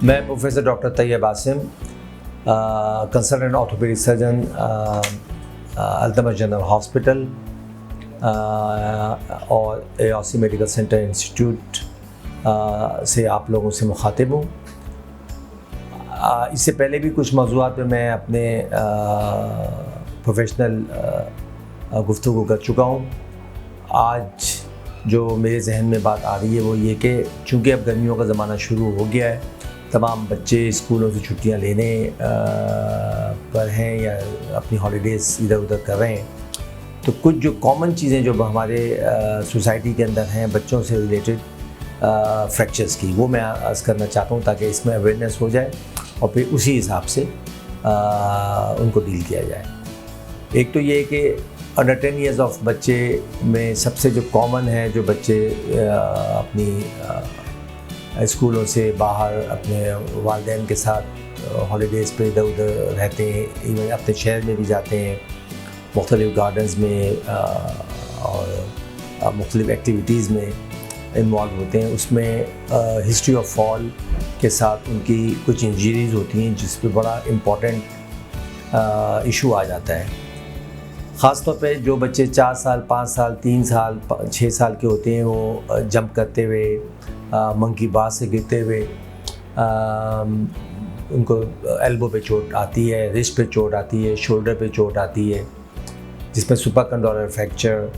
मैं professor doctor Tayyab Asim, consultant orthopaedic surgeon, Altamash general hospital और AOC medical centre institute से आप लोगों से मुखातिब हूँ। इससे पहले भी कुछ मौज़ूआत पे मैं अपने प्रोफेशनल गुफ्तगू कर चुका हूँ। आज जो मेरे जहन में बात आ रही है वो ये कि चूँकि अब गर्मियों का ज़माना शुरू हो गया है, तमाम बच्चे स्कूलों से छुट्टियां लेने पर हैं या अपनी हॉलीडेज़ इधर उधर कर रहे हैं, तो कुछ जो कॉमन चीज़ें जो हमारे सोसाइटी के अंदर हैं बच्चों से रिलेटेड फ्रैक्चर्स की, वो मैं अर्ज़ करना चाहता हूँ ताकि इसमें अवेयरनेस हो जाए और फिर उसी हिसाब से उनको डील किया जाए। एक तो ये है कि अंडर 10 ईयर्स ऑफ बच्चे में सबसे जो कॉमन है, जो बच्चे अपनी स्कूलों से बाहर अपने वालिदैन के साथ हॉलीडेज़ पे इधर उधर रहते हैं, इवन अपने शहर में भी जाते हैं, मुख्तलिफ़ गार्डन्स में और मुख्तलिफ़ एक्टिविटीज़ में इन्वॉल्व होते हैं। उसमें हिस्ट्री ऑफ फॉल के साथ उनकी कुछ इंजरीज़ होती हैं जिस पे बड़ा इम्पोर्टेंट इशू आ जाता है। ख़ास तौर पे जो बच्चे 4 साल, 5 साल, 3 साल, 6 साल के होते हैं, वो जंप करते हुए, मंकी बार से गिरते हुए उनको एल्बो पे चोट आती है, रिस्ट पे चोट आती है, शोल्डर पे चोट आती है, जिसमें supracondylar fracture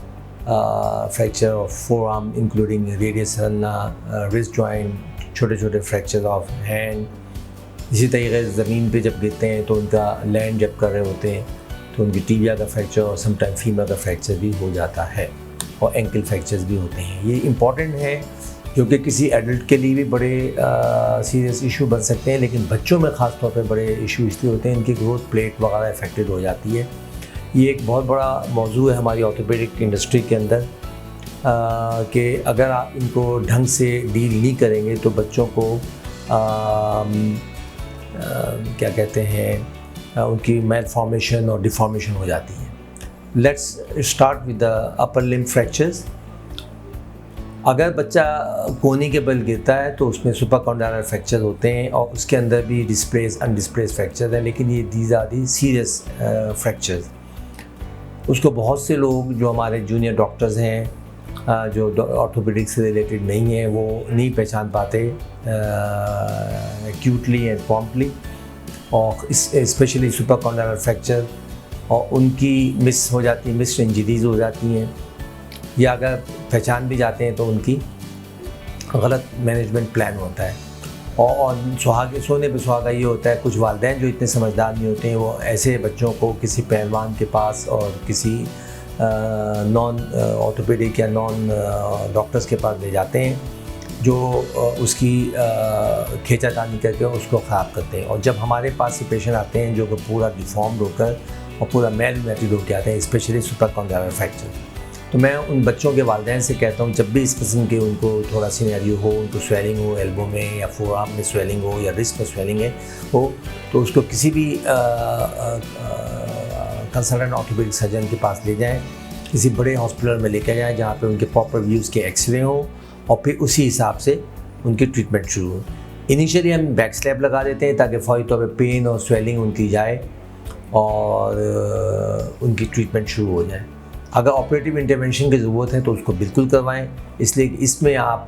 of forearm including radius ulna, wrist joint, छोटे छोटे फ्रैक्चर ऑफ हैंड। इसी तरीके से ज़मीन पे जब गिरते हैं तो उनका लैंड जब कर रहे होते हैं तो उनकी टीबिया का फ्रैक्चर और समटाइम फीमर का फ्रैक्चर भी हो जाता है और एंकल फ्रैक्चर्स भी होते हैं। ये इम्पॉर्टेंट है क्योंकि किसी एडल्ट के लिए भी बड़े सीरियस इशू बन सकते हैं, लेकिन बच्चों में ख़ास तौर पे बड़े इशू इसलिए होते हैं, इनकी ग्रोथ प्लेट वगैरह अफेक्टेड हो जाती है। ये एक बहुत बड़ा मौजू है हमारी ऑर्थोपेडिक इंडस्ट्री के अंदर कि अगर आप इनको ढंग से डील नहीं करेंगे तो बच्चों को क्या कहते हैं, उनकी मैलफॉर्मेशन और डिफॉर्मेशन हो जाती है। Let's start with the upper limb fractures. अगर बच्चा कोहनी के बल गिरता है तो उसमें सुपरकॉन्डाइलर फ्रैक्चर होते हैं और उसके अंदर भी डिस्प्लेस अनडिस्प्लेस फ्रैक्चर है, लेकिन ये these are the serious fractures. उसको बहुत से लोग जो हमारे जूनियर डॉक्टर्स हैं, जो ऑर्थोपेडिक से रिलेटेड नहीं हैं, वो नहीं पहचान पाते एक्यूटली एंड प्रॉम्प्टली, और स्पेशली सुपरकॉन्डाइलर फ्रैक्चर, और उनकी मिस हो जाती है, मिस इंजरीज हो जाती हैं, या अगर पहचान भी जाते हैं तो उनकी गलत मैनेजमेंट प्लान होता है। और सोने पे सुहागा ये होता है, कुछ वालिदैन जो इतने समझदार नहीं होते हैं वो ऐसे बच्चों को किसी पहलवान के पास और किसी नॉन ऑर्थोपेडिक या नॉन डॉक्टर्स के पास ले जाते हैं, जो उसकी खींचातानी करके उसको ख़राब करते हैं। और जब हमारे पास से पेशेंट आते हैं जो कि पूरा डिफॉर्म्ड होकर और पूरा मैलन्यूट्रिड होकर आते हैं, स्पेशली सुपरकॉन्डाइलर फ्रैक्चर, तो मैं उन बच्चों के वालिदैन से कहता हूँ, जब भी इस किस्म के उनको थोड़ा सिनेरियो हो, उनको स्वेलिंग हो एल्बो में या फोर आर्म में स्वेलिंग हो या रिस्ट में स्वेलिंग हो, तो उसको किसी भी कंसल्टेंट ऑर्थोपेडिक सर्जन के पास ले जाएं, किसी बड़े हॉस्पिटल में लेकर जाएं जहाँ पे उनके प्रॉपर व्यूज़ के एक्सरे हों, और फिर उसी हिसाब से उनकी ट्रीटमेंट शुरू हो। इनिशियली हम बैक स्लैब लगा देते हैं ताकि फौरी तौर पे पेन और स्वेलिंग उनकी जाए और उनकी ट्रीटमेंट शुरू हो जाए। अगर ऑपरेटिव इंटरवेंशन की ज़रूरत है तो उसको बिल्कुल करवाएं, इसलिए इसमें आप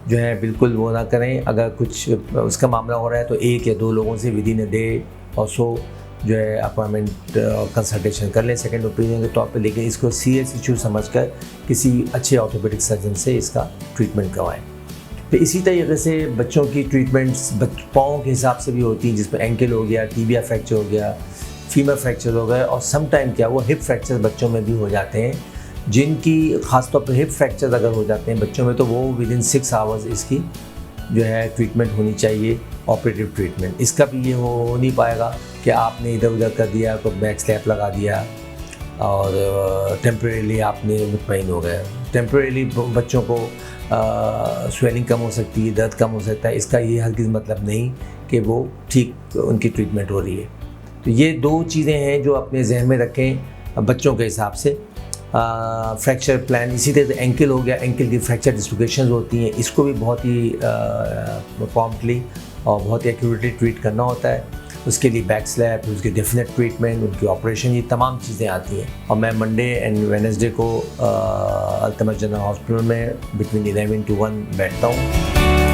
जो है बिल्कुल वो ना करें। अगर कुछ उसका मामला हो रहा है तो 1 या 2 लोगों से विदिन अ डे और सो जो है अपॉइंटमेंट कंसल्टेशन कर लें सेकंड ओपिनियन के तौर पे, लेकिन इसको सीरियस इशू समझकर किसी अच्छे ऑर्थोपेडिक सर्जन से इसका ट्रीटमेंट करवाएं। तो इसी तरीके से बच्चों की ट्रीटमेंट्स पाँव के हिसाब से भी होती हैं, जिसमें एंकल हो गया, टीबिया फ्रैक्चर हो गया, फीमर फ्रैक्चर हो गए, और सम टाइम क्या वो हिप फ्रैक्चर बच्चों में भी हो जाते हैं, जिनकी ख़ासतौर पर हिप फ्रैक्चर अगर हो जाते हैं बच्चों में तो वो विदिन 6 आवर्स इसकी जो है ट्रीटमेंट होनी चाहिए, ऑपरेटिव ट्रीटमेंट। इसका भी ये हो नहीं पाएगा कि आपने इधर उधर कर दिया तो बैक स्लैप लगा दिया और टेम्परेली आपने मुतमईन हो गए। टेम्परेली बच्चों को स्वेलिंग कम हो सकती है, दर्द कम हो सकता है, इसका ये हरगिज़ मतलब नहीं कि वो ठीक उनकी ट्रीटमेंट हो रही है। तो ये 2 चीज़ें हैं जो अपने जहन में रखें बच्चों के हिसाब से। फ्रैक्चर प्लान, इसी तरह से एंकल हो गया, एंकल की फ्रैक्चर डिस्लोकेशंस होती हैं, इसको भी बहुत ही प्रॉम्प्टली और बहुत ही एक्यूरेटली ट्रीट करना होता है। उसके लिए बैक स्लैप, उसकी डेफिनेट ट्रीटमेंट, उनकी ऑपरेशन, ये तमाम चीज़ें आती हैं। और मैं मंडे एंड वेडनेसडे को अल्तमश जनरल हॉस्पिटल में बिटवीन 11 to 1 बैठता हूँ।